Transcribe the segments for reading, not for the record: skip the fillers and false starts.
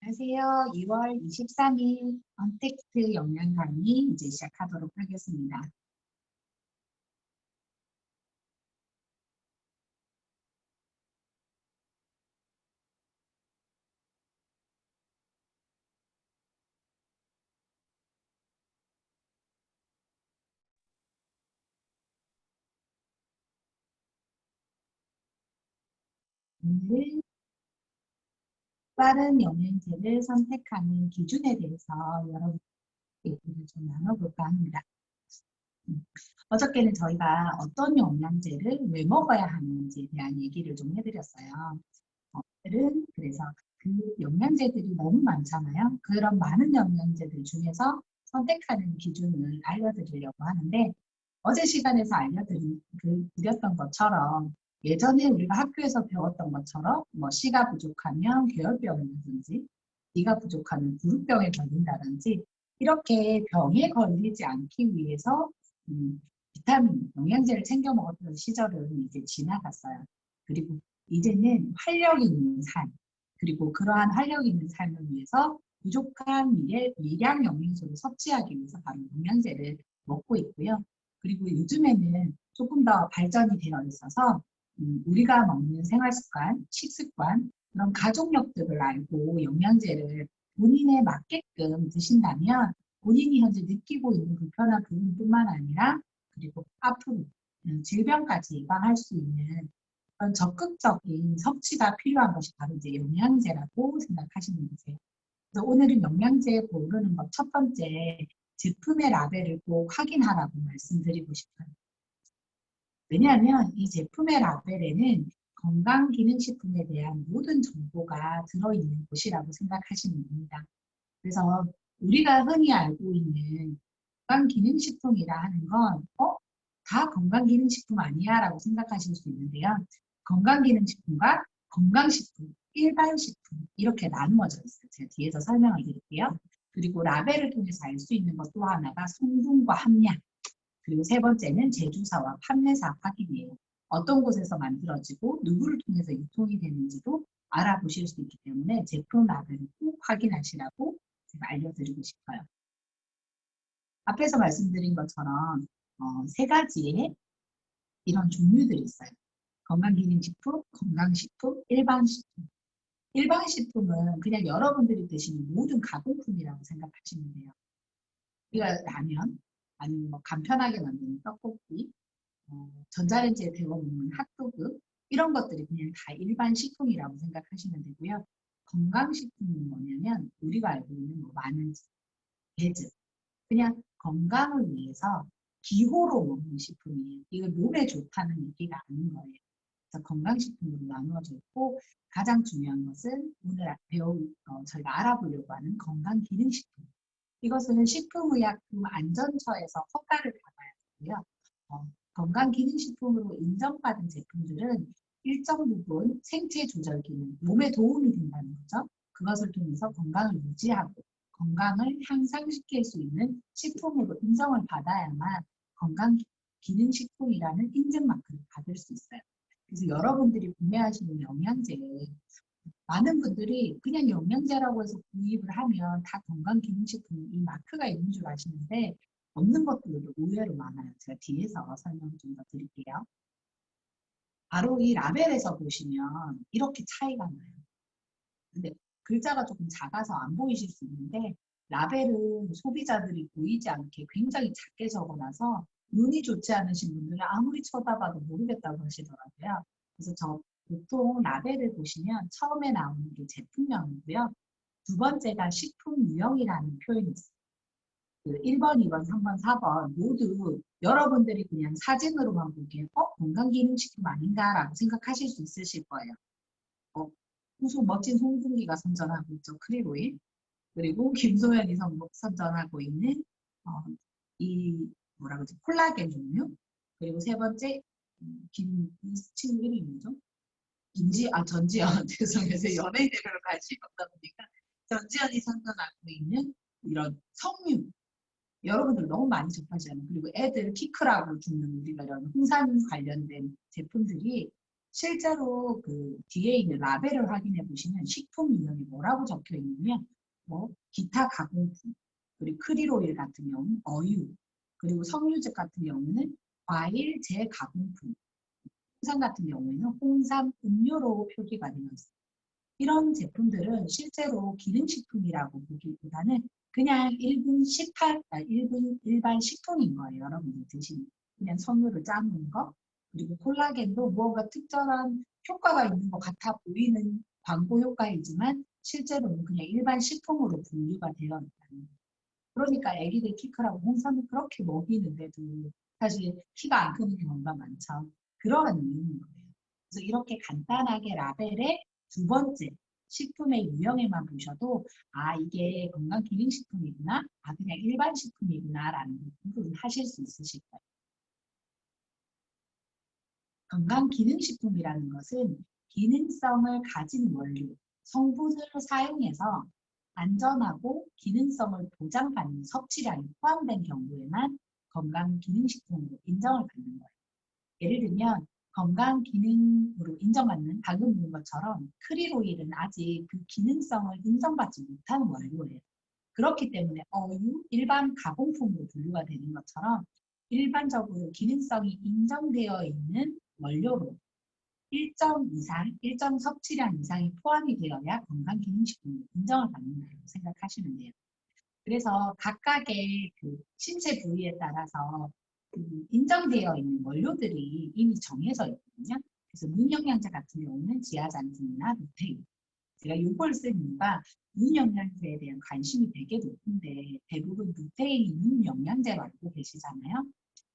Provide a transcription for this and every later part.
안녕하세요. 2월 23일 언택트 영양 강의 이제 시작하도록 하겠습니다. 오늘 빠른 영양제를 선택하는 기준에 대해서 여러분 얘기를 좀 나눠볼까 합니다. 어저께는 저희가 어떤 영양제를 왜 먹어야 하는지에 대한 얘기를 좀 해드렸어요. 그래서 그 영양제들이 너무 많잖아요. 그런 많은 영양제들 중에서 선택하는 기준을 알려드리려고 하는데 어제 시간에서 드렸던 것처럼 예전에 우리가 학교에서 배웠던 것처럼 뭐 C가 부족하면 계열병이라든지 D가 부족하면 부르병에 걸린다든지 이렇게 병에 걸리지 않기 위해서 비타민, 영양제를 챙겨 먹었던 시절은 이제 지나갔어요. 그리고 이제는 활력 있는 삶, 그리고 그러한 활력 있는 삶을 위해서 부족한 미량 영양소를 섭취하기 위해서 바로 영양제를 먹고 있고요. 그리고 요즘에는 조금 더 발전이 되어 있어서 우리가 먹는 생활습관, 식습관, 그런 가족력들을 알고 영양제를 본인에 맞게끔 드신다면 본인이 현재 느끼고 있는 불편한 부분뿐만 아니라 그리고 앞으로 질병까지 예방할 수 있는 그런 적극적인 섭취가 필요한 것이 바로 이제 영양제라고 생각하시면 되세요. 그래서 오늘은 영양제 고르는 것 첫 번째, 제품의 라벨을 꼭 확인하라고 말씀드리고 싶어요. 왜냐하면 이 제품의 라벨에는 건강기능식품에 대한 모든 정보가 들어있는 곳이라고 생각하시면 됩니다. 그래서 우리가 흔히 알고 있는 건강기능식품이라 하는 건 다 건강기능식품 아니야 라고 생각하실 수 있는데요. 건강기능식품과 건강식품, 일반식품 이렇게 나누어져 있어요. 제가 뒤에서 설명을 드릴게요. 그리고 라벨을 통해서 알 수 있는 것 또 하나가 성분과 함량, 그리고 세 번째는 제조사와 판매사 확인이에요. 어떤 곳에서 만들어지고 누구를 통해서 유통이 되는지도 알아보실 수 있기 때문에 제품 라벨을 꼭 확인하시라고 제가 알려드리고 싶어요. 앞에서 말씀드린 것처럼 세 가지의 이런 종류들이 있어요. 건강기능식품, 건강식품, 일반식품. 일반식품은 그냥 여러분들이 드시는 모든 가공품이라고 생각하시면 돼요. 우리가 라면, 아니면 뭐 간편하게 만드는 떡볶이, 전자레인지에 데워먹는 핫도그 이런 것들이 그냥 다 일반 식품이라고 생각하시면 되고요. 건강식품은 뭐냐면 우리가 알고 있는 뭐 마늘즙, 배즙 그냥 건강을 위해서 기호로 먹는 식품이에요. 이거 몸에 좋다는 얘기가 아닌 거예요. 그래서 건강식품으로 나누어져 있고 가장 중요한 것은 오늘 저희가 알아보려고 하는 건강기능식품. 이것은 식품의약품안전처에서 허가를 받아야 되고요. 건강기능식품으로 인정받은 제품들은 일정 부분 생체 조절 기능, 몸에 도움이 된다는 거죠. 그것을 통해서 건강을 유지하고 건강을 향상시킬 수 있는 식품으로 인정을 받아야만 건강기능식품이라는 인증마크를 받을 수 있어요. 그래서 여러분들이 구매하시는 영양제에 많은 분들이 그냥 영양제라고 해서 구입을 하면 다 건강기능식품 이 마크가 있는 줄 아시는데 없는 것들도 의외로 많아요. 제가 뒤에서 설명 좀 더 드릴게요. 바로 이 라벨에서 보시면 이렇게 차이가 나요. 근데 글자가 조금 작아서 안 보이실 수 있는데 라벨은 소비자들이 보이지 않게 굉장히 작게 적어놔서 눈이 좋지 않으신 분들은 아무리 쳐다봐도 모르겠다고 하시더라고요. 그래서 보통 라벨을 보시면 처음에 나오는 게 제품명이고요. 두 번째가 식품 유형이라는 표현이 있어요. 그 1번, 2번, 3번, 4번 모두 여러분들이 그냥 사진으로만 보기에 건강기능식품 아닌가라고 생각하실 수 있으실 거예요. 무슨 멋진 송중기가 선전하고 있죠. 크릴오일. 그리고 김소연이 선전하고 있는 이 뭐라 그러지? 콜라겐 종류. 그리고 세 번째 이 친구 이름이 뭐죠? 전지현. 죄송해요. 연예인들로 관심이 없다 보니까 전지현이 선전하고 있는 이런 석류. 여러분들 너무 많이 접하잖아요. 그리고 애들 키 크라고 주는 우리가 이런 홍삼 관련된 제품들이 실제로 그 뒤에 있는 라벨을 확인해 보시면 식품 유형이 뭐라고 적혀 있냐면 뭐 기타 가공품, 그리고 크릴오일 같은 경우는 어유, 그리고 석류즙 같은 경우는 과일 재가공품, 홍삼 같은 경우에는 홍삼 음료로 표기가 되어 있어요. 이런 제품들은 실제로 기능식품이라고 보기보다는 그냥 일반 식품인 거예요. 여러분들 드시는. 그냥 석류를 짜는 거. 그리고 콜라겐도 뭔가 특별한 효과가 있는 것 같아 보이는 광고 효과이지만 실제로는 그냥 일반 식품으로 분류가 되어 있다는 거예요. 그러니까 아기들 키 크라고 홍삼을 그렇게 먹이는데도 사실 키가 안 크는 경우가 많죠. 그러한 이유인 거예요. 그래서 이렇게 간단하게 라벨에 두 번째, 식품의 유형에만 보셔도 아 이게 건강기능식품이구나, 아 그냥 일반 식품이구나 라는 부분을 하실 수 있으실 거예요. 건강기능식품이라는 것은 기능성을 가진 원료, 성분을 사용해서 안전하고 기능성을 보장받는 섭취량이 포함된 경우에만 건강기능식품으로 인정을 받는 거예요. 예를 들면 건강기능으로 인정받는 방금 본 것처럼 크릴 오일은 아직 그 기능성을 인정받지 못하는 원료예요. 그렇기 때문에 어유, 일반 가공품으로 분류가 되는 것처럼 일반적으로 기능성이 인정되어 있는 원료로 일정 이상, 일정 섭취량 이상이 포함이 되어야 건강기능식품으로 인정을 받는다고 생각하시면 돼요. 그래서 각각의 그 신체 부위에 따라서 그 인정되어 있는 원료들이 이미 정해져 있거든요. 그래서 눈영양제 같은 경우는 지아잔틴이나 루테인. 제가 이걸 쓴 이유가 눈 영양제에 대한 관심이 되게 높은데 대부분 루테인이 눈 영양제로 알고 계시잖아요.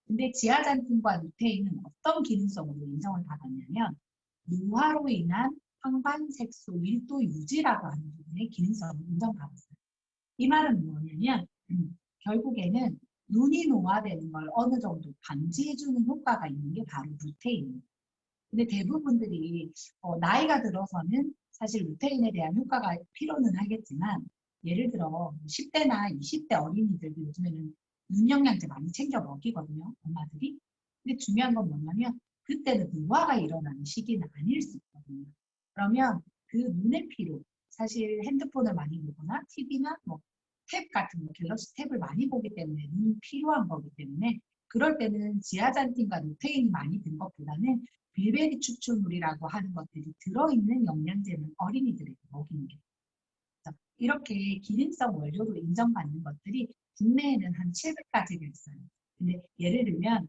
근데 지아잔틴과 루테인은 어떤 기능성으로 인정을 받았냐면 노화로 인한 황반색소 밀도 유지라고 하는 부분의 기능성을 인정받았어요. 이 말은 뭐냐면 결국에는 눈이 노화되는 걸 어느 정도 방지해주는 효과가 있는 게 바로 루테인이에요. 근데 대부분들이 나이가 들어서는 사실 루테인에 대한 효과가 필요는 하겠지만 예를 들어 10대나 20대 어린이들도 요즘에는 눈 영양제 많이 챙겨 먹이거든요. 엄마들이. 근데 중요한 건 뭐냐면 그때는 노화가 일어나는 시기는 아닐 수 있거든요. 그러면 그 눈의 피로, 사실 핸드폰을 많이 보거나 TV나 뭐 탭 같은 거, 갤럭시 탭을 많이 보기 때문에 눈이 필요한 거기 때문에 그럴 때는 지아잔틴과 루테인이 많이 든 것보다는 빌베리 추출물이라고 하는 것들이 들어있는 영양제는 어린이들에게 먹이는 게 있죠. 이렇게 기능성 원료로 인정받는 것들이 국내에는 한 700가지가 있어요. 근데 예를 들면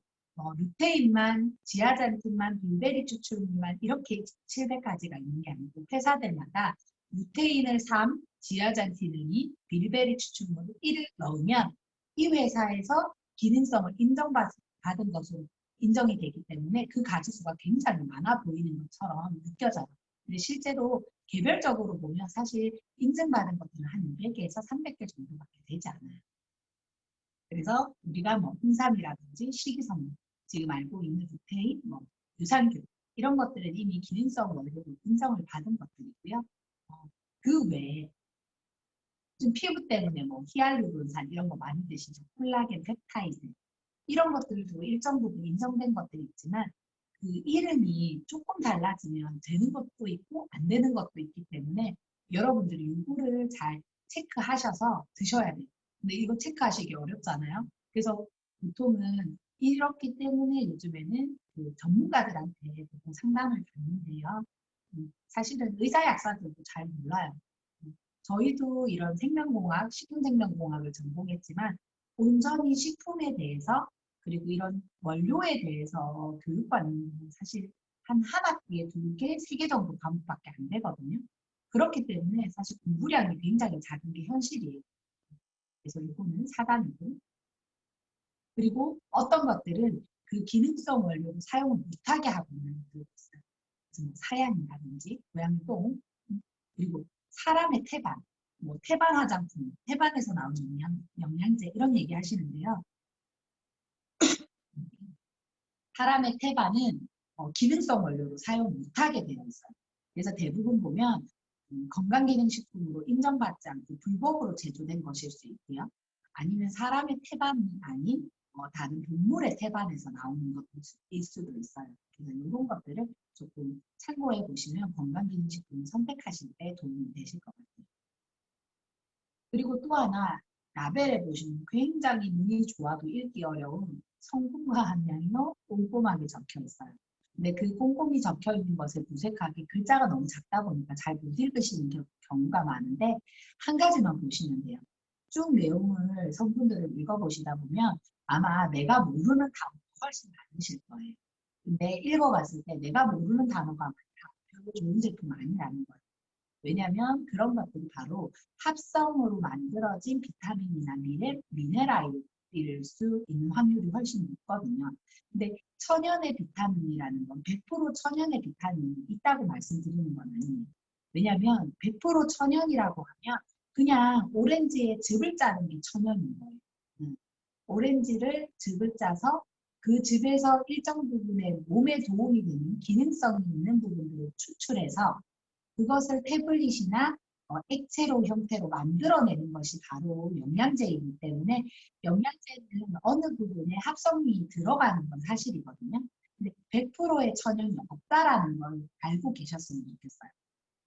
루테인만, 지아잔틴만, 빌베리 추출물만 이렇게 700가지가 있는 게 아니고 회사들마다 루테인을 3, 지아잔틴을 2, 빌베리 추출물을 1을 넣으면 이 회사에서 기능성을 인정받은 것으로 인정이 되기 때문에 그 가지수가 굉장히 많아 보이는 것처럼 느껴져요. 근데 실제로 개별적으로 보면 사실 인증받은 것들은 한 200개에서 300개 정도밖에 되지 않아요. 그래서 우리가 뭐 홍삼이라든지 식이섬유, 지금 알고 있는 루테인, 뭐 유산균 이런 것들은 이미 기능성 원료로 인정을 받은 것들이고요. 그 외에 좀 피부 때문에 뭐 히알루론산 이런 거 많이 드시죠. 콜라겐, 펩타이드 이런 것들도 일정 부분 인정된 것들이 있지만 그 이름이 조금 달라지면 되는 것도 있고 안 되는 것도 있기 때문에 여러분들이 이거를 잘 체크하셔서 드셔야 돼요. 근데 이거 체크하시기 어렵잖아요. 그래서 보통은 이렇기 때문에 요즘에는 그 전문가들한테 보통 상담을 받는데요. 사실은 의사 약사들도 잘 몰라요. 저희도 이런 생명공학, 식품생명공학을 전공했지만 온전히 식품에 대해서 그리고 이런 원료에 대해서 교육받는 건 사실 한 학기에 2개, 3개 정도 과목밖에 안 되거든요. 그렇기 때문에 사실 공부량이 굉장히 작은 게 현실이에요. 그래서 이거는 사단이고 그리고 어떤 것들은 그 기능성 원료를 사용을 못하게 하고 있는 것들이 있어요. 그래서 뭐 사양이라든지 고양이똥 그리고 사람의 태반, 뭐 태반 화장품, 태반에서 나오는 영양제 이런 얘기 하시는데요. 사람의 태반은 기능성 원료로 사용 못하게 되어 있어요. 그래서 대부분 보면 건강기능식품으로 인정받지 않고 불법으로 제조된 것일 수 있고요. 아니면 사람의 태반이 아닌 다른 동물의 태반에서 나오는 것일 수도 있어요. 그래서 이런 것들을 조금 참고해 보시면 건강기능식품을 선택하실 때 도움이 되실 것 같아요. 그리고 또 하나 라벨에 보시면 굉장히 눈이 좋아도 읽기 어려운 성분과 함량이 너무 꼼꼼하게 적혀 있어요. 근데 그 꼼꼼히 적혀 있는 것을 무색하게 글자가 너무 작다 보니까 잘 못 읽으시는 경우가 많은데 한 가지만 보시면 돼요. 쭉 내용을 성분들을 읽어보시다 보면 아마 내가 모르는 단어가 훨씬 많으실 거예요. 근데 읽어봤을 때 내가 모르는 단어가 많다. 별로 좋은 제품 아니라는 거예요. 왜냐하면 그런 것들이 바로 합성으로 만들어진 비타민이나 미네랄일 수 있는 확률이 훨씬 높거든요. 근데 천연의 비타민이라는 건 100% 천연의 비타민이 있다고 말씀드리는 건 아니에요. 왜냐하면 100% 천연이라고 하면 그냥 오렌지에 즙을 짜는 게 천연인 거예요. 오렌지를 즙을 짜서 그 즙에서 일정 부분의 몸에 도움이 되는 기능성이 있는 부분들을 추출해서 그것을 태블릿이나 액체로 형태로 만들어내는 것이 바로 영양제이기 때문에 영양제는 어느 부분에 합성이 들어가는 건 사실이거든요. 근데 100%의 천연이 없다라는 걸 알고 계셨으면 좋겠어요.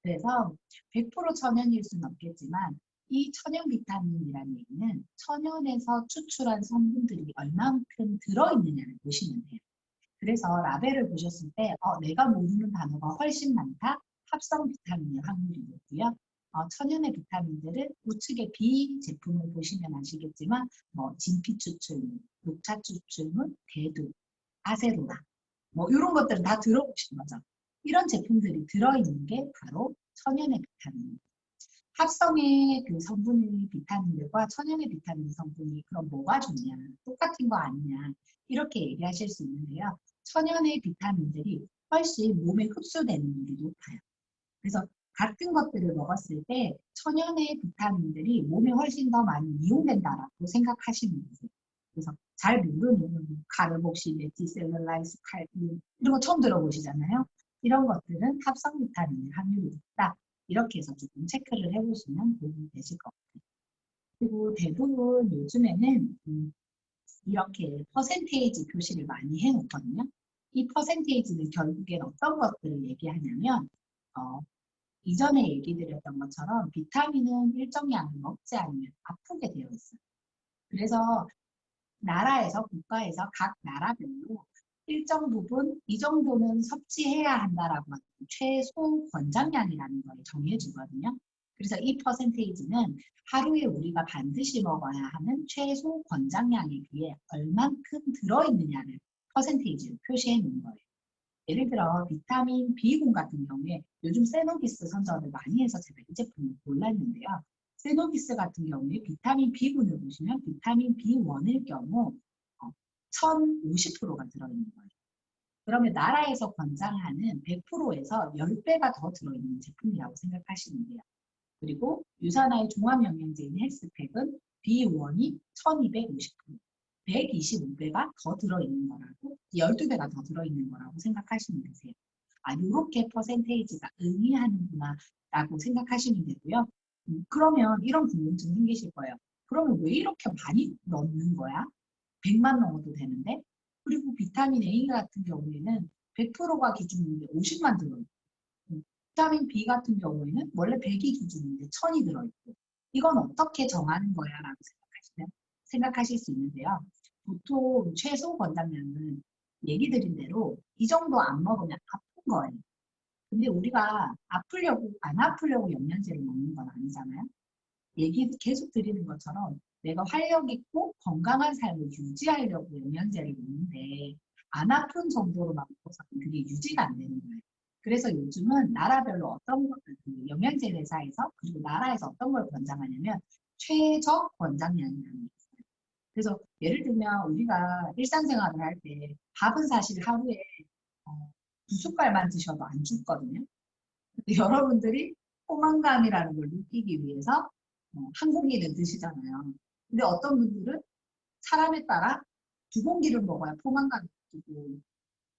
그래서 100% 천연일 수는 없겠지만 이 천연 비타민이라는 얘기는 천연에서 추출한 성분들이 얼만큼 들어있느냐를 보시면 돼요. 그래서 라벨을 보셨을 때 내가 모르는 단어가 훨씬 많다. 합성 비타민의 확률이 높고요. 천연의 비타민들은 우측에 B 제품을 보시면 아시겠지만 진피 추출물, 녹차 추출물, 대두, 아세로라 이런 것들은 다 들어보신 거죠. 이런 제품들이 들어있는 게 바로 천연의 비타민입니다. 합성의 그 성분의 비타민들과 천연의 비타민 성분이 그럼 뭐가 좋냐, 똑같은 거 아니냐 이렇게 얘기하실 수 있는데요. 천연의 비타민들이 훨씬 몸에 흡수되는 일이 높아요. 그래서 같은 것들을 먹었을 때 천연의 비타민들이 몸에 훨씬 더 많이 이용된다라고 생각하시면 되세요. 그래서 잘 모르는 카르복시, 메티셀룰라이스, 칼륨 이런 거 처음 들어보시잖아요. 이런 것들은 합성 비타민의 확률이 높다. 이렇게 해서 조금 체크를 해보시면 도움이 되실 것 같아요. 그리고 대부분 요즘에는 이렇게 퍼센테이지 표시를 많이 해놓거든요. 이 퍼센테이지는 결국엔 어떤 것들을 얘기하냐면 이전에 얘기 드렸던 것처럼 비타민은 일정 양을 먹지 않으면 아프게 되어 있어요. 그래서 나라에서 국가에서 각 나라별로 일정 부분 이 정도는 섭취해야 한다라고 하는 최소 권장량이라는 걸 정해주거든요. 그래서 이 퍼센테이지는 하루에 우리가 반드시 먹어야 하는 최소 권장량에 비해 얼만큼 들어있느냐를 퍼센테이지로 표시해 놓은 거예요. 예를 들어 비타민 B군 같은 경우에 요즘 세노비스 선전을 많이 해서 제가 이 제품을 골랐는데요. 세노비스 같은 경우에 비타민 B군을 보시면 비타민 B1일 경우 1050%가 들어있는 거예요. 그러면 나라에서 권장하는 100%에서 10배가 더 들어있는 제품이라고 생각하시면 돼요. 그리고 유산화의 종합영양제인 헬스팩은 B1이 1250%, 125배가 더 들어있는 거라고, 12배가 더 들어있는 거라고 생각하시면 되세요. 이렇게 퍼센테이지가 의미하는구나 라고 생각하시면 되고요. 그러면 이런 궁금증 생기실 거예요. 그러면 왜 이렇게 많이 넣는 거야? 100만 넣어도 되는데? 그리고 비타민 A 같은 경우에는 100%가 기준인데 50만 들어있고 비타민 B 같은 경우에는 원래 100이 기준인데 1000이 들어있고 이건 어떻게 정하는 거야? 라고 생각하실 수 있는데요. 보통 최소 권장량은 얘기 드린 대로 이 정도 안 먹으면 아픈 거예요. 근데 우리가 안 아프려고 영양제를 먹는 건 아니잖아요. 얘기 계속 드리는 것처럼 내가 활력 있고 건강한 삶을 유지하려고 영양제를 먹는데 안 아픈 정도로만 먹어서는 그게 유지가 안 되는 거예요. 그래서 요즘은 나라별로 어떤 영양제 회사에서 그리고 나라에서 어떤 걸 권장하냐면 최저 권장량이라는 게 있어요. 그래서 예를 들면 우리가 일상생활을 할 때 밥은 사실 하루에 2숟갈만 드셔도 안 죽거든요. 근데 여러분들이 포만감이라는 걸 느끼기 위해서 한 공기를 드시잖아요. 근데 어떤 분들은 사람에 따라 2공기를 먹어야 포만감이 느끼고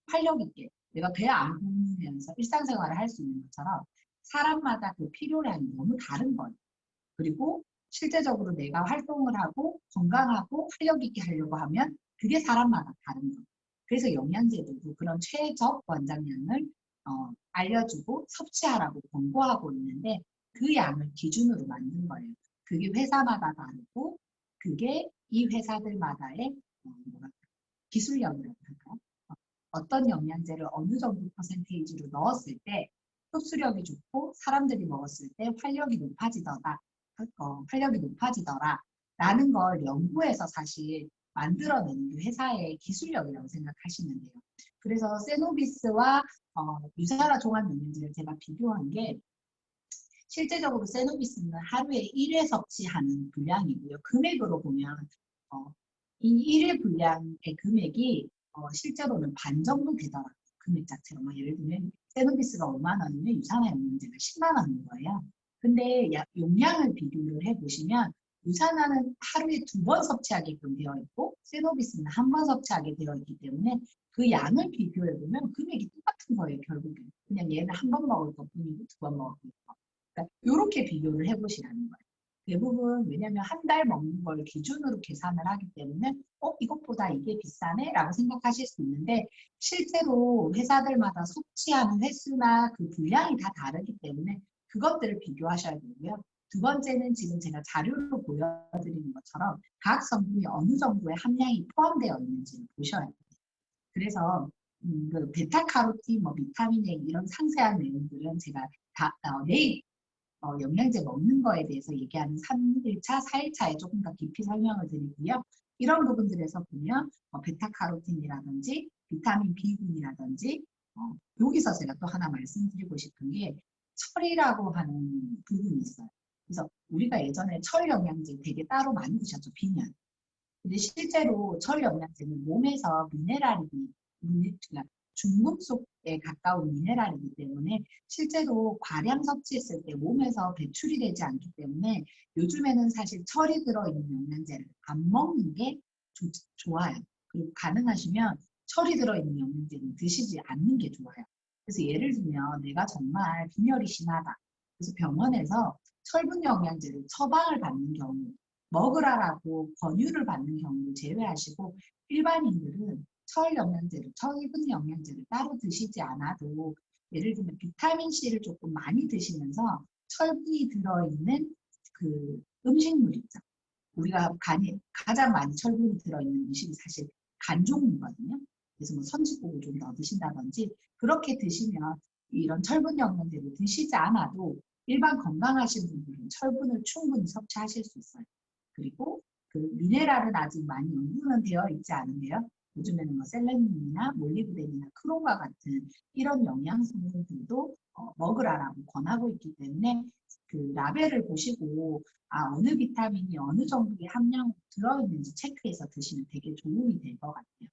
활력 있게 내가 배 안 고프면서 일상생활을 할 수 있는 것처럼 사람마다 그 필요량이 너무 다른 거예요. 그리고 실제적으로 내가 활동을 하고 건강하고 활력 있게 하려고 하면 그게 사람마다 다른 거예요. 그래서 영양제들도 그런 최적 권장량을 알려주고 섭취하라고 권고하고 있는데 그 양을 기준으로 만든 거예요. 그게 회사마다 다르고 그게 이 회사들마다의 기술력이라고 할까요? 어떤 영양제를 어느 정도 퍼센테이지로 넣었을 때 흡수력이 좋고 사람들이 먹었을 때 활력이 높아지더라 라는 걸 연구해서 사실 만들어내는 게 회사의 기술력이라고 생각하시면 돼요. 그래서 세노비스와 유사라 종합영양제를 제가 비교한 게 실제적으로 세노비스는 하루에 1회 섭취하는 분량이고요. 금액으로 보면 이 1회 분량의 금액이 실제로는 반 정도 되더라고요. 금액 자체가 예를 들면 세노비스가 5만 원이면 유산화 영양제가 10만 원인 거예요. 근데 용량을 비교를 해보시면 유산화는 하루에 2번 섭취하게끔 되어 있고 세노비스는 1번 섭취하게 되어 있기 때문에 그 양을 비교해보면 금액이 똑같은 거예요. 결국엔. 그냥 얘는 1번 먹을 것 뿐이고 2번 먹을 것. 그러니까 이렇게 비교를 해보시라는 거예요. 대부분 왜냐하면 한 달 먹는 걸 기준으로 계산을 하기 때문에 이것보다 이게 비싸네? 라고 생각하실 수 있는데 실제로 회사들마다 섭취하는 횟수나 그 분량이 다 다르기 때문에 그것들을 비교하셔야 되고요. 두 번째는 지금 제가 자료로 보여드리는 것처럼 각 성분이 어느 정도의 함량이 포함되어 있는지를 보셔야 돼요. 그래서 그 베타카로틴, 비타민 A 이런 상세한 내용들은 제가 내일 영양제 먹는 거에 대해서 얘기하는 3일차, 4일차에 조금 더 깊이 설명을 드리고요. 이런 부분들에서 보면 베타카로틴이라든지 비타민 B군이라든지 여기서 제가 또 하나 말씀드리고 싶은 게 철이라고 하는 부분이 있어요. 그래서 우리가 예전에 철 영양제 되게 따로 많이 드셨죠, 비면. 근데 실제로 철 영양제는 몸에서 그러니까 중금속에 가까운 미네랄이기 때문에 실제로 과량 섭취했을 때 몸에서 배출이 되지 않기 때문에 요즘에는 사실 철이 들어있는 영양제를 안 먹는 게 좋아요. 그리고 가능하시면 철이 들어있는 영양제는 드시지 않는 게 좋아요. 그래서 예를 들면 내가 정말 빈혈이 심하다. 그래서 병원에서 철분 영양제를 처방을 받는 경우 먹으라라고 권유를 받는 경우를 제외하시고 일반인들은 철분 영양제를 따로 드시지 않아도 예를 들면 비타민C를 조금 많이 드시면서 철분이 들어있는 그 음식물 있죠. 우리가 가장 많이 철분이 들어있는 음식이 사실 간 종류거든요. 그래서 선지국을 좀 더 드신다든지 그렇게 드시면 이런 철분 영양제를 드시지 않아도 일반 건강하신 분들은 철분을 충분히 섭취하실 수 있어요. 그리고 그 미네랄은 아직 많이 연구는 되어 있지 않은데요. 요즘에는 셀레늄이나 몰리브덴이나 크롬과 같은 이런 영양 성분들도 먹으라라고 권하고 있기 때문에 그 라벨을 보시고 어느 비타민이 어느 정도의 함량으로 들어있는지 체크해서 드시면 되게 도움이 될 것 같아요.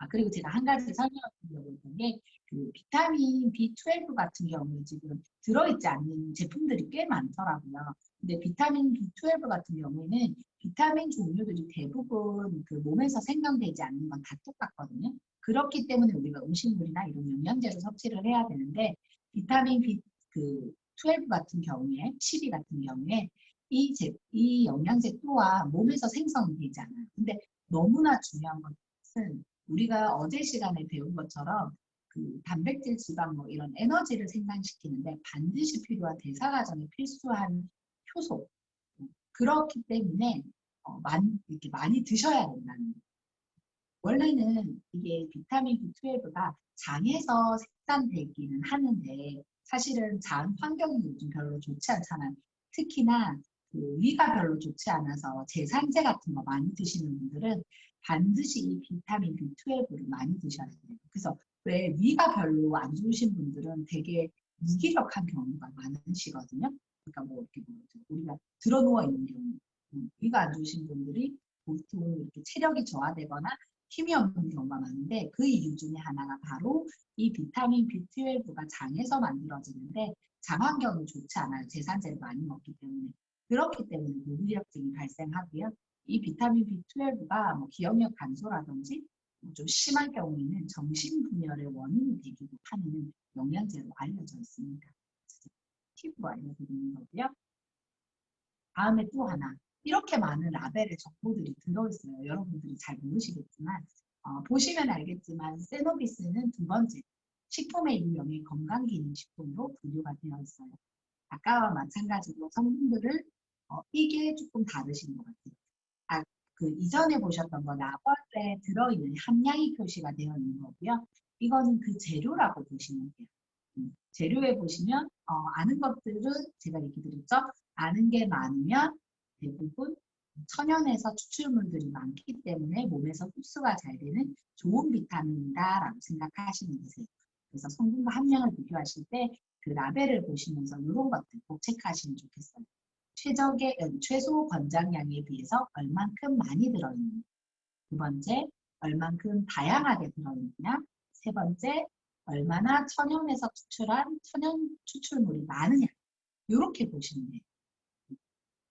그리고 제가 한 가지 설명을 드리려고 했던 게 그 비타민 B12 같은 경우에 지금 들어있지 않는 제품들이 꽤 많더라고요. 근데 비타민 B12 같은 경우에는 비타민 종류들이 대부분 그 몸에서 생성되지 않는 건 다 똑같거든요. 그렇기 때문에 우리가 음식물이나 이런 영양제로 섭취를 해야 되는데 비타민 B12 같은 경우에 12 같은 경우에 이 영양제 또한 몸에서 생성이 되지 않아요. 근데 너무나 중요한 것은 우리가 어제 시간에 배운 것처럼 그 단백질, 지방 이런 에너지를 생산시키는데 반드시 필요한 대사 과정에 필수한 효소. 그렇기 때문에 이렇게 많이 드셔야 된다는 거예요. 원래는 이게 비타민 B12가 장에서 생산되기는 하는데 사실은 장 환경이 요즘 별로 좋지 않잖아요. 특히나 그 위가 별로 좋지 않아서 제산제 같은 거 많이 드시는 분들은 반드시 이 비타민 B12를 많이 드셔야 돼요. 그래서 왜 위가 별로 안 좋으신 분들은 되게 무기력한 경우가 많으시거든요. 그러니까 이렇게 우리가 들어 누워 있는 경우, 위가 안 좋으신 분들이 보통 이렇게 체력이 저하되거나 힘이 없는 경우가 많은데 그 이유 중에 하나가 바로 이 비타민 B12가 장에서 만들어지는데 장 환경이 좋지 않아요. 제산제를 많이 먹기 때문에. 그렇기 때문에 무기력증이 발생하고요. 이 비타민 B12가 기억력 감소라든지 좀 심한 경우에는 정신분열의 원인이 되기도 하는 영양제로 알려져 있습니다. 팁으로 알려드리는 거고요. 다음에 또 하나. 이렇게 많은 라벨의 정보들이 들어있어요. 여러분들이 잘 모르시겠지만 보시면 알겠지만 세노비스는 두 번째 식품의 유형의 건강기능식품으로 분류가 되어 있어요. 아까와 마찬가지로 성분들을 이게 조금 다르신 것 같아요. 그 이전에 보셨던 거 라벨에 들어있는 함량이 표시가 되어 있는 거고요. 이거는 그 재료라고 보시면 돼요. 재료에 보시면 아는 것들은 제가 얘기 드렸죠. 아는 게 많으면 대부분 천연에서 추출물들이 많기 때문에 몸에서 흡수가 잘 되는 좋은 비타민이다 라고 생각하시면 되세요. 그래서 성분과 함량을 비교하실 때 그 라벨을 보시면서 이런 것들 꼭 체크하시면 좋겠어요. 최소 권장량에 비해서 얼만큼 많이 들어있는지, 두 번째 얼만큼 다양하게 들어있느냐, 세 번째 얼마나 천연에서 추출한 천연 추출물이 많으냐. 이렇게 보시면 돼요.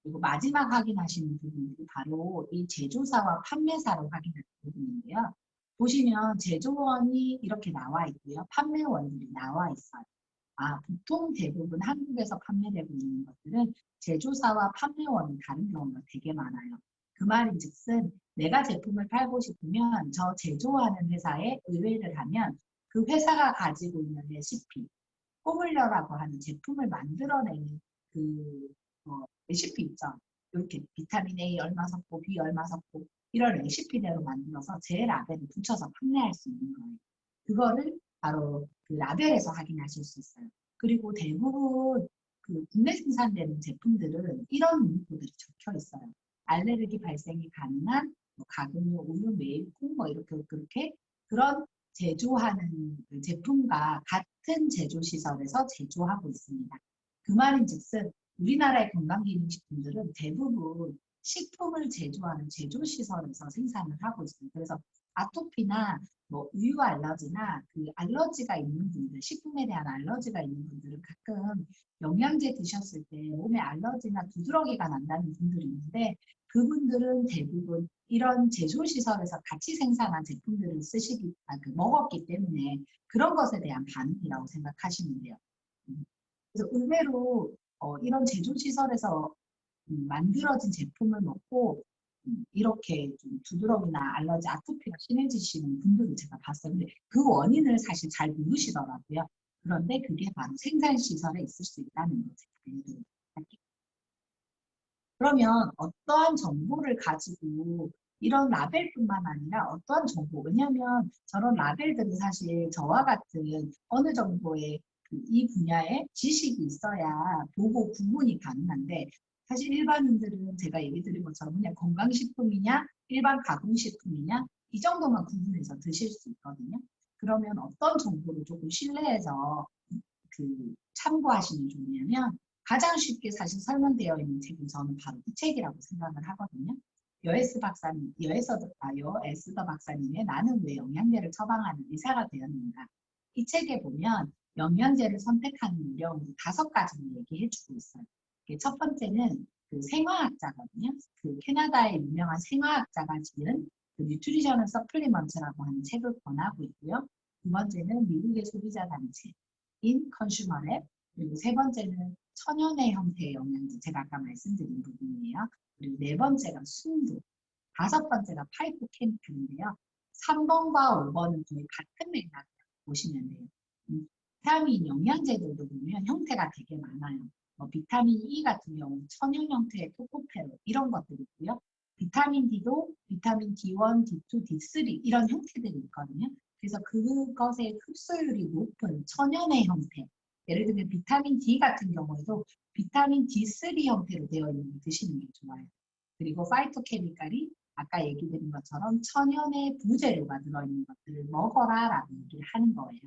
그리고 마지막 확인하시는 부분이 바로 이 제조사와 판매사로 확인하는 부분인데요. 보시면 제조원이 이렇게 나와 있고요. 판매원들이 나와 있어요. 보통 대부분 한국에서 판매되고 있는 것들은 제조사와 판매원이 다른 경우가 되게 많아요. 그 말인즉슨 내가 제품을 팔고 싶으면 저 제조하는 회사에 의뢰를 하면 그 회사가 가지고 있는 레시피, 포뮬러라고 하는 제품을 만들어내는 그 레시피 있죠. 이렇게 비타민 A 얼마 섞고 B 얼마 섞고 이런 레시피대로 만들어서 제 라벨을 붙여서 판매할 수 있는 거예요. 그거를 바로 그 라벨에서 확인하실 수 있어요. 그리고 대부분 그 국내 생산되는 제품들은 이런 문구들이 적혀 있어요. 알레르기 발생이 가능한 가금류, 우유, 메일콩 이렇게 그렇게 그런 제조하는 그 제품과 같은 제조시설에서 제조하고 있습니다. 그 말인즉슨 우리나라의 건강기능식품들은 대부분 식품을 제조하는 제조시설에서 생산을 하고 있습니다. 그래서 아토피나 우유 알러지나 그 알러지가 있는 분들, 식품에 대한 알러지가 있는 분들은 가끔 영양제 드셨을 때 몸에 알러지나 두드러기가 난다는 분들이 있는데 그분들은 대부분 이런 제조시설에서 같이 생산한 제품들을 먹었기 때문에 그런 것에 대한 반응이라고 생각하시면 돼요. 그래서 의외로 이런 제조시설에서 만들어진 제품을 먹고 이렇게 좀 두드러기나 알러지, 아토피가 심해지시는 분들을 제가 봤어요. 근데 그 원인을 사실 잘 모르시더라고요. 그런데 그게 바로 생산시설에 있을 수 있다는 걸 제가 알려드릴게요. 그러면 어떠한 정보를 가지고 이런 라벨뿐만 아니라 어떠한 정보, 왜냐하면 저런 라벨들은 사실 저와 같은 어느 정도의 이 분야의 지식이 있어야 보고 구분이 가능한데 사실 일반인들은 제가 얘기 드린 것처럼 그냥 건강식품이냐 일반 가공식품이냐 이 정도만 구분해서 드실 수 있거든요. 그러면 어떤 정보를 조금 신뢰해서 참고하시면 좋냐면 가장 쉽게 사실 설명되어 있는 책은 저는 바로 이 책이라고 생각을 하거든요. 여에스 더 박사님의 나는 왜 영양제를 처방하는 의사가 되었는가. 이 책에 보면 영양제를 선택하는 요령을 5가지를 얘기해 주고 있어요. 첫 번째는 그 생화학자거든요. 그 캐나다의 유명한 생화학자가 지은 그 뉴트리셔널 서플리먼트라고 하는 책을 권하고 있고요. 두 번째는 미국의 소비자 단체인 컨슈머랩, 그리고 세 번째는 천연의 형태의 영양제, 제가 아까 말씀드린 부분이에요. 그리고 네 번째가 순도, 5번째가 파이프 케미칼인데요. 3번과 5번은 거의 같은 맥락이라고 보시면 돼요. 비타민 영양제들도 보면 형태가 되게 많아요. 비타민 E 같은 경우 천연 형태의 토코페롤 이런 것들이 있고요. 비타민 D도 비타민 D1, D2, D3 이런 형태들이 있거든요. 그래서 그것의 흡수율이 높은 천연의 형태, 예를 들면 비타민 D 같은 경우에도 비타민 D3 형태로 되어 있는 걸 드시는 게 좋아요. 그리고 파이토케미칼이 아까 얘기 드린 것처럼 천연의 부재료가 들어있는 것들을 먹어라 라고 얘기를 하는 거예요.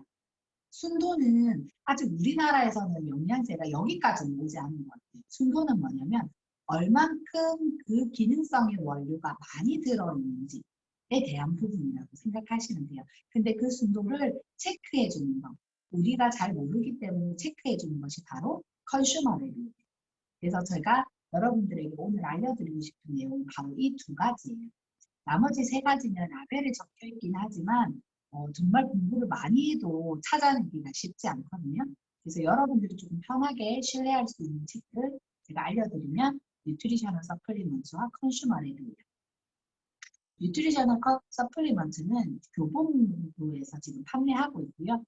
순도는 아직 우리나라에서는 영양제가 여기까지는 오지 않은 것 같아요. 순도는 뭐냐면 얼만큼 그 기능성의 원료가 많이 들어있는지에 대한 부분이라고 생각하시면 돼요. 근데 그 순도를 체크해 주는 것, 우리가 잘 모르기 때문에 체크해 주는 것이 바로 컨슈머 레벨이에요. 그래서 제가 여러분들에게 오늘 알려드리고 싶은 내용은 바로 이 2가지예요. 나머지 3가지는 라벨에 적혀 있긴 하지만 정말 공부를 많이 해도 찾아내기가 쉽지 않거든요. 그래서 여러분들이 조금 편하게 신뢰할 수 있는 책들 제가 알려드리면 뉴트리셔널 서플리먼트와 컨슈머 레벨이에요. 뉴트리셔널 서플리먼트는 교보문고에서 지금 판매하고 있고요.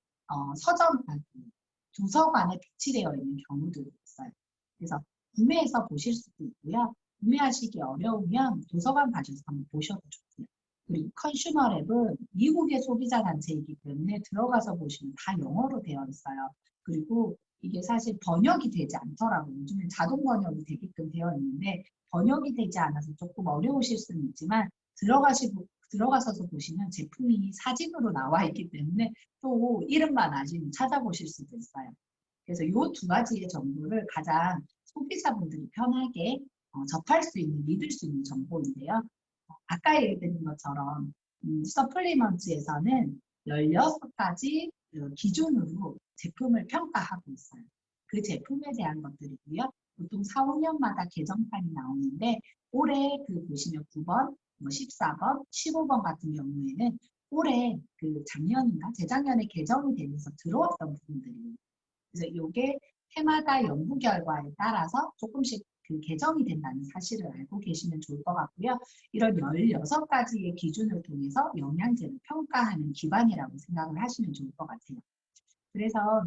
도서관에 비치되어 있는 경우도 있어요. 그래서 구매해서 보실 수도 있고요. 구매하시기 어려우면 도서관 가셔서 한번 보셔도 좋고요. 그리고 컨슈머랩은 미국의 소비자 단체이기 때문에 들어가서 보시면 다 영어로 되어 있어요. 그리고 이게 사실 번역이 되지 않더라고요. 요즘에 자동 번역이 되게끔 되어 있는데 번역이 되지 않아서 조금 어려우실 수는 있지만 들어가셔서 보시면 제품이 사진으로 나와 있기 때문에 또 이름만 아시면 찾아보실 수도 있어요. 그래서 이 2가지의 정보를 가장 소비자분들이 편하게 접할 수 있는, 믿을 수 있는 정보인데요. 아까 얘기드린 것처럼 서플리먼트에서는 16가지 기준으로 제품을 평가하고 있어요. 그 제품에 대한 것들이고요. 보통 4, 5년마다 개정판이 나오는데 올해 그 보시면 9번, 뭐 14번, 15번 같은 경우에는 올해 그 작년인가 재작년에 개정이 되면서 들어왔던 부분들이에요. 그래서 이게 해마다 연구 결과에 따라서 조금씩 그 개정이 된다는 사실을 알고 계시면 좋을 것 같고요. 이런 16가지의 기준을 통해서 영양제를 평가하는 기관이라고 생각을 하시면 좋을 것 같아요. 그래서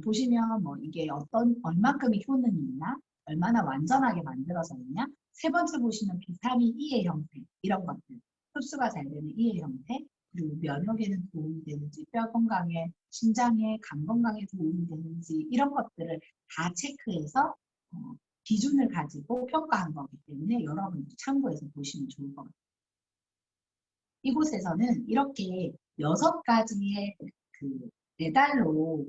보시면 뭐 이게 얼만큼의 효능이 있나, 얼마나 완전하게 만들어서 있냐, 세 번째 보시면 비타민 E의 형태, 이런 것들, 흡수가 잘 되는 E의 형태, 그리고 면역에는 도움이 되는지, 뼈 건강에, 심장에, 간 건강에 도움이 되는지 이런 것들을 다 체크해서 기준을 가지고 평가한 거기 때문에 여러분들 참고해서 보시면 좋을 것 같아요. 이곳에서는 이렇게 6가지의 그 메달로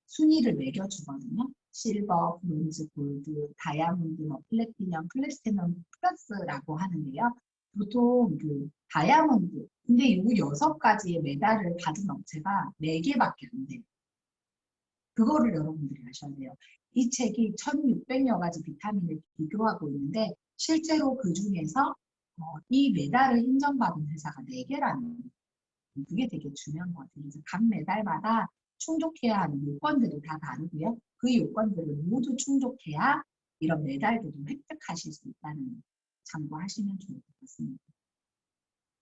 순위를 매겨주거든요. 실버, 브론즈, 골드, 다이아몬드, 뭐 플래티넘, 플래티넘 플러스라고 하는데요. 보통 그 다이아몬드, 근데 이 6가지의 메달을 받은 업체가 4개밖에 안 돼요. 그거를 여러분들이 아셔야 돼요. 이 책이 1600여 가지 비타민을 비교하고 있는데 실제로 그 중에서 이 메달을 인정받은 회사가 4개라는 거예요. 그게 되게 중요한 것 같아요. 그래서 각 메달마다 충족해야 하는 요건들이 다 다르고요. 그 요건들을 모두 충족해야 이런 메달들을 획득하실 수 있다는 참고하시면 좋을 것 같습니다.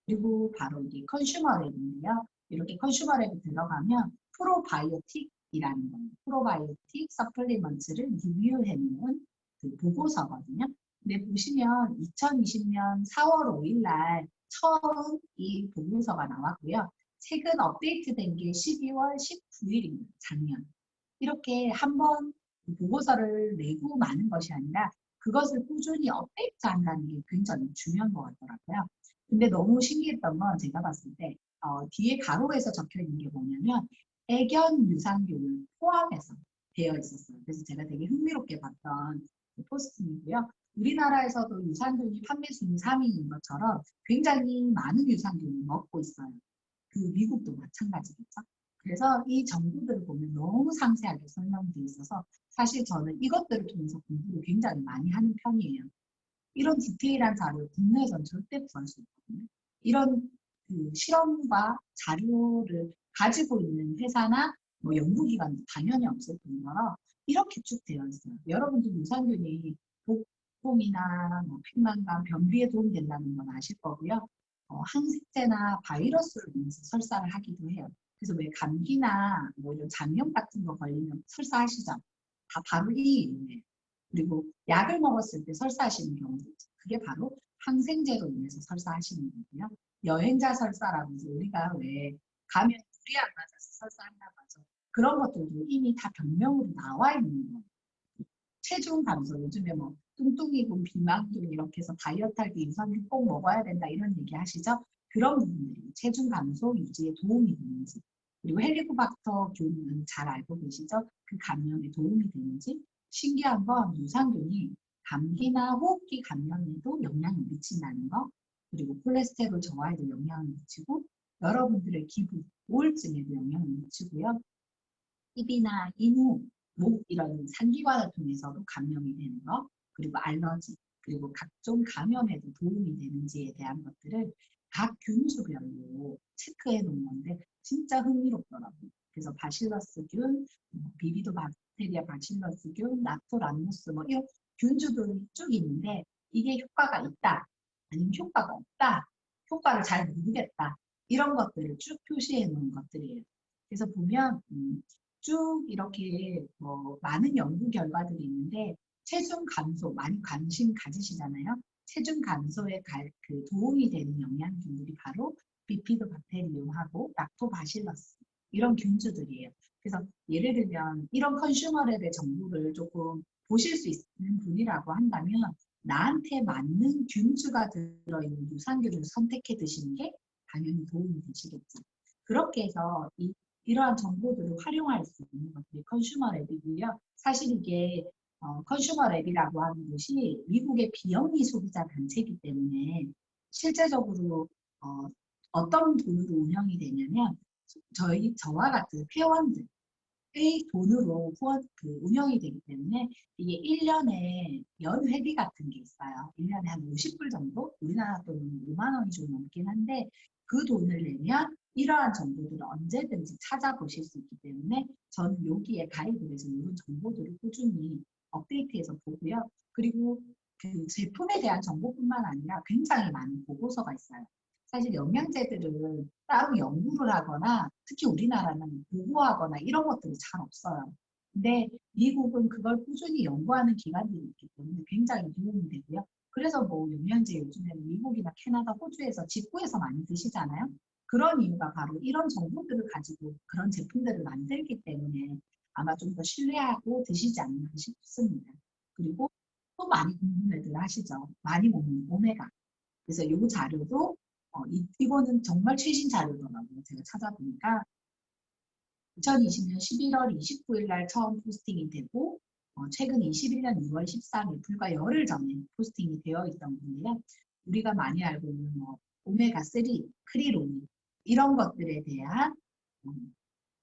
그리고 바로 이게 컨슈머랩인데요. 이렇게 컨슈머랩이 들어가면 프로바이오틱이라는 거예요. 프로바이오틱 서플리먼트를 리뷰해 놓은 그 보고서거든요. 근데 보시면 2020년 4월 5일 날 처음 이 보고서가 나왔고요. 최근 업데이트된 게 12월 19일입니다. 작년. 이렇게 한번 보고서를 내고 마는 것이 아니라 그것을 꾸준히 업데이트한다는 게 굉장히 중요한 것 같더라고요. 근데 너무 신기했던 건 제가 봤을 때 뒤에 가로에서 적혀 있는 게 뭐냐면 애견 유산균을 포함해서 되어 있었어요. 그래서 제가 되게 흥미롭게 봤던 포스팅이고요. 우리나라에서도 유산균이 판매 순위 3위인 것처럼 굉장히 많은 유산균을 먹고 있어요. 그 미국도 마찬가지겠죠. 그래서 이 정보들을 보면 너무 상세하게 설명되어 있어서 사실 저는 이것들을 통해서 공부를 굉장히 많이 하는 편이에요. 이런 디테일한 자료를 국내에서는 절대 구할 수 없거든요. 이런 그 실험과 자료를 가지고 있는 회사나 뭐 연구기관도 당연히 없을 뿐더러 이렇게 쭉 되어 있어요. 여러분들 유산균이 복통이나 뭐 피만감, 변비에 도움된다는 건 아실 거고요. 항생제나 바이러스를 인해서 설사를 하기도 해요. 그래서 왜 감기나 뭐 이런 장염 같은 거 걸리면 설사하시죠? 다 바로 이 이유예요. 그리고 약을 먹었을 때 설사하시는 경우도 있죠. 그게 바로 항생제로 인해서 설사하시는 거고요. 여행자 설사라고 해서 우리가 왜 가면 물이 안 맞아서 설사한다고 하죠. 그런 것들도 이미 다 병명으로 나와 있는 거예요. 체중 감소, 요즘에 뭐 뚱뚱이고 비만균 이렇게 해서 다이어트 할 때 유산균 꼭 먹어야 된다 이런 얘기 하시죠? 그런 부분들이 체중 감소 유지에 도움이 되는지, 그리고 헬리코박터균은 잘 알고 계시죠? 그 감염에 도움이 되는지. 신기한 건 유산균이 감기나 호흡기 감염에도 영향을 미친다는 거, 그리고 콜레스테롤 저하에도 영향을 미치고 여러분들의 기부, 우울증에도 영향을 미치고요. 입이나 인후, 목 이런 상기관을 통해서도 감염이 되는 거, 그리고 알러지, 그리고 각종 감염에도 도움이 되는지에 대한 것들을 각 균수별로 체크해 놓은 건데 진짜 흥미롭더라고요. 그래서 바실러스균, 비비도 박테리아 바실러스균, 락토란노스 뭐 이런 균주들이 쭉 있는데 이게 효과가 있다, 아니면 효과가 없다, 효과를 잘 모르겠다 이런 것들을 쭉 표시해 놓은 것들이에요. 그래서 보면 쭉 이렇게 많은 연구 결과들이 있는데 체중 감소 많이 관심 가지시잖아요. 체중 감소에 그 도움이 되는 영양균들이 바로 비피도박테리움하고 락토바실러스 이런 균주들이에요. 그래서 예를 들면 이런 컨슈머랩의 정보를 조금 보실 수 있는 분이라고 한다면 나한테 맞는 균주가 들어있는 유산균을 선택해 드시는 게 당연히 도움이 되시겠죠. 그렇게 해서 이러한 정보들을 활용할 수 있는 것들이 컨슈머랩이고요. 사실 이게 컨슈머랩이라고 하는 것이 미국의 비영리 소비자 단체이기 때문에 실제적으로 어떤 돈으로 운영이 되냐면 저와 같은 회원들의 돈으로 운영이 되기 때문에 이게 1년에 연회비 같은 게 있어요. 1년에 한 50불 정도? 우리나라 돈은 5만 원이 좀 넘긴 한데 그 돈을 내면 이러한 정보들을 언제든지 찾아보실 수 있기 때문에 저는 여기에 가입을 해서 이런 정보들을 꾸준히 업데이트해서 보고요. 그리고 그 제품에 대한 정보뿐만 아니라 굉장히 많은 보고서가 있어요. 사실 영양제들은 따로 연구를 하거나 특히 우리나라는 보고하거나 이런 것들이 잘 없어요. 근데 미국은 그걸 꾸준히 연구하는 기관들이 있기 때문에 굉장히 도움이 되고요. 그래서 뭐 영양제 요즘에는 미국이나 캐나다, 호주에서 직구해서 많이 드시잖아요. 그런 이유가 바로 이런 정보들을 가지고 그런 제품들을 만들기 때문에 아마 좀 더 신뢰하고 드시지 않나 싶습니다. 그리고 또 많이 궁금해들 하시죠. 많이 먹는 오메가. 그래서 이 자료도 이거는 정말 최신 자료더라고요. 제가 찾아보니까 2020년 11월 29일 날 처음 포스팅이 되고 최근 21년 2월 13일 불과 열흘 전에 포스팅이 되어 있던 건데요. 우리가 많이 알고 있는 뭐 오메가3, 크릴오일 이런 것들에 대한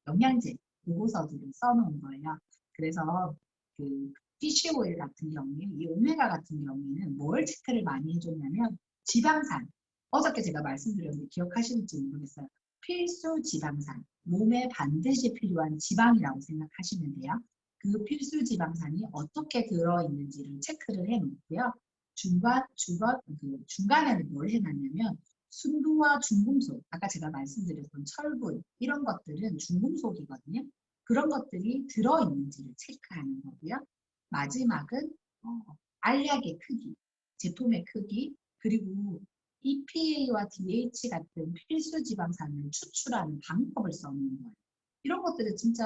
영양제 보고서들을 써놓은 거예요. 그래서 그 피쉬 오일 같은 경우에 이 오메가 같은 경우에는 뭘 체크를 많이 해줬냐면 지방산. 어저께 제가 말씀드렸는데 기억하시는지 모르겠어요. 필수 지방산. 몸에 반드시 필요한 지방이라고 생각하시면 돼요. 그 필수 지방산이 어떻게 들어있는지를 체크를 해놓고요. 중간에는 뭘 해놨냐면 순두와 중금속, 아까 제가 말씀드렸던 철분 이런 것들은 중금속이거든요. 그런 것들이 들어있는지를 체크하는 거고요. 마지막은 알약의 크기, 제품의 크기, 그리고 EPA와 DH 같은 필수 지방산을 추출하는 방법을 써놓는 거예요. 이런 것들은 진짜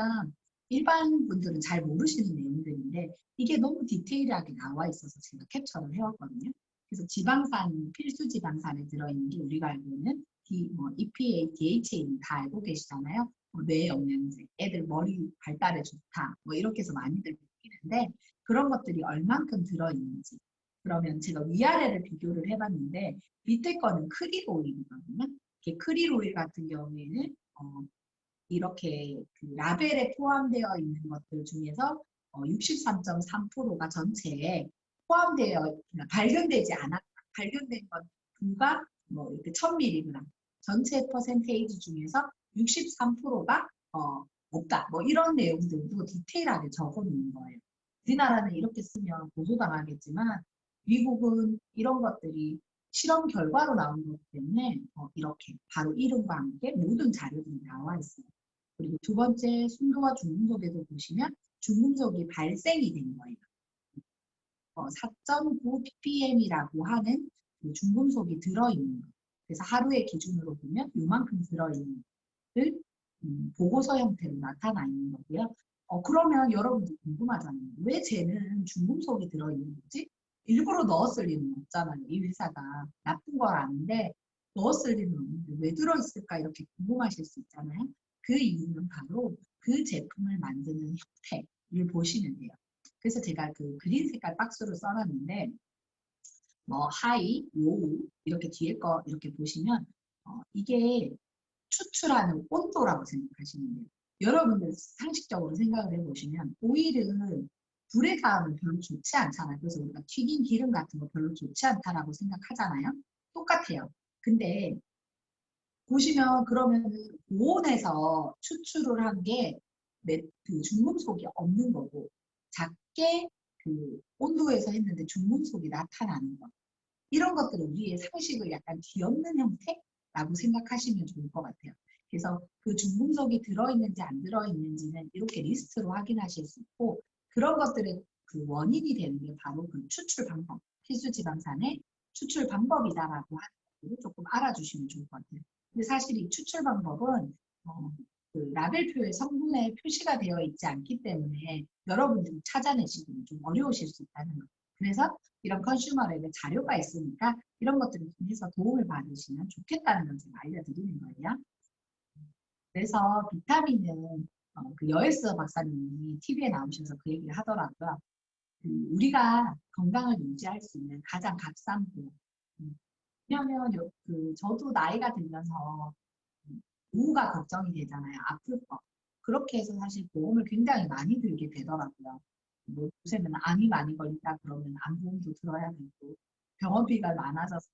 일반 분들은 잘 모르시는 내용들인데 이게 너무 디테일하게 나와 있어서 제가 캡처를 해왔거든요. 그래서 지방산, 필수 지방산에 들어있는 게 우리가 알고 있는 EPA, DHA는 다 알고 계시잖아요. 뇌 영양제, 애들 머리 발달에 좋다, 뭐 이렇게 해서 많이들 느끼는데 그런 것들이 얼만큼 들어있는지. 그러면 제가 위아래를 비교를 해봤는데 밑에 거는 크릴 오일이거든요. 크릴 오일 같은 경우에는 이렇게 그 라벨에 포함되어 있는 것들 중에서 63.3%가 전체에 포함되어 발견되지 않았다. 발견된 건 불과 뭐 이렇게 1000mg 전체 퍼센테이지 중에서 63%가 없다. 뭐 이런 내용들도 디테일하게 적어놓은 거예요. 우리나라는 이렇게 쓰면 고소당하겠지만 미국은 이런 것들이 실험 결과로 나온 거기 때문에 이렇게 바로 이름과 함께 모든 자료들이 나와 있어요. 그리고 두 번째 순도와 중금속에도 보시면 중금속이 발생이 된 거예요. 4.9 ppm이라고 하는 그 중금속이 들어있는 거. 그래서 하루의 기준으로 보면 이만큼 들어있는 것을 보고서 형태로 나타나 있는 거고요. 그러면 여러분들 궁금하잖아요. 왜 쟤는 중금속이 들어있는 거지? 일부러 넣었을 리는 없잖아요. 이 회사가 나쁜 걸 아는데 넣었을 리는 없는데 왜 들어있을까 이렇게 궁금하실 수 있잖아요. 그 이유는 바로 그 제품을 만드는 형태를 보시면 돼요. 그래서 제가 그 그린 색깔 박스로 써놨는데 뭐 하이, 로우 이렇게 뒤에 거 이렇게 보시면 이게 추출하는 온도라고 생각하시면 돼요. 여러분들 상식적으로 생각을 해보시면 오일은 불에 가하면 별로 좋지 않잖아요. 그래서 우리가 튀긴 기름 같은 거 별로 좋지 않다라고 생각하잖아요. 똑같아요. 근데 보시면 그러면 고온에서 추출을 한 게 그 중금속이 없는 거고 작게 그 온도에서 했는데 중금속이 나타나는 거. 이런 것들은 우리의 상식을 약간 뒤엎는 형태라고 생각하시면 좋을 것 같아요. 그래서 그 중금속이 들어있는지 안 들어있는지는 이렇게 리스트로 확인하실 수 있고 그런 것들의 그 원인이 되는 게 바로 그 추출 방법, 필수지방산의 추출 방법이다라고 하는 것들을 조금 알아주시면 좋을 것 같아요. 근데 사실 이 추출 방법은 그 라벨표에 성분에 표시가 되어 있지 않기 때문에 여러분들이 찾아내시기는 좀 어려우실 수 있다는 거. 그래서 이런 컨슈머랩에 자료가 있으니까 이런 것들을 통해서 도움을 받으시면 좋겠다는 걸 제가 알려드리는 거예요. 그래서 비타민은 그 여에스 박사님이 TV에 나오셔서 그 얘기를 하더라고요. 우리가 건강을 유지할 수 있는 가장 값싼 돈. 왜냐하면 저도 나이가 들면서 노후가 걱정이 되잖아요. 아플 거. 그렇게 해서 사실 보험을 굉장히 많이 들게 되더라고요. 뭐 요새는 암이 많이 걸린다 그러면 암보험도 들어야 되고 병원비가 많아져서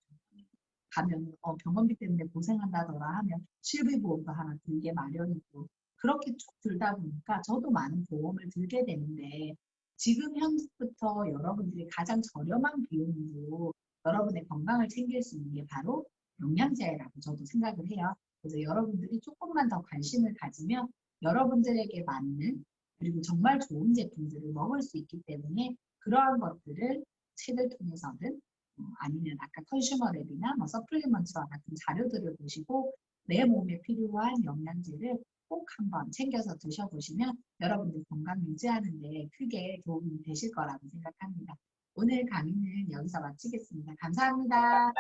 가면 병원비 때문에 고생한다더라 하면 실비보험도 하나 들게 마련이고 그렇게 쭉 들다 보니까 저도 많은 보험을 들게 되는데 지금 현부터 여러분들이 가장 저렴한 비용으로 여러분의 건강을 챙길 수 있는 게 바로 영양제라고 저도 생각을 해요. 그래서 여러분들이 조금만 더 관심을 가지면 여러분들에게 맞는 그리고 정말 좋은 제품들을 먹을 수 있기 때문에 그러한 것들을 책을 통해서든 아니면 아까 컨슈머랩이나 뭐 서플리먼트와 같은 자료들을 보시고 내 몸에 필요한 영양제를 꼭 한번 챙겨서 드셔보시면 여러분들 건강 유지하는 데 크게 도움이 되실 거라고 생각합니다. 오늘 강의는 여기서 마치겠습니다. 감사합니다.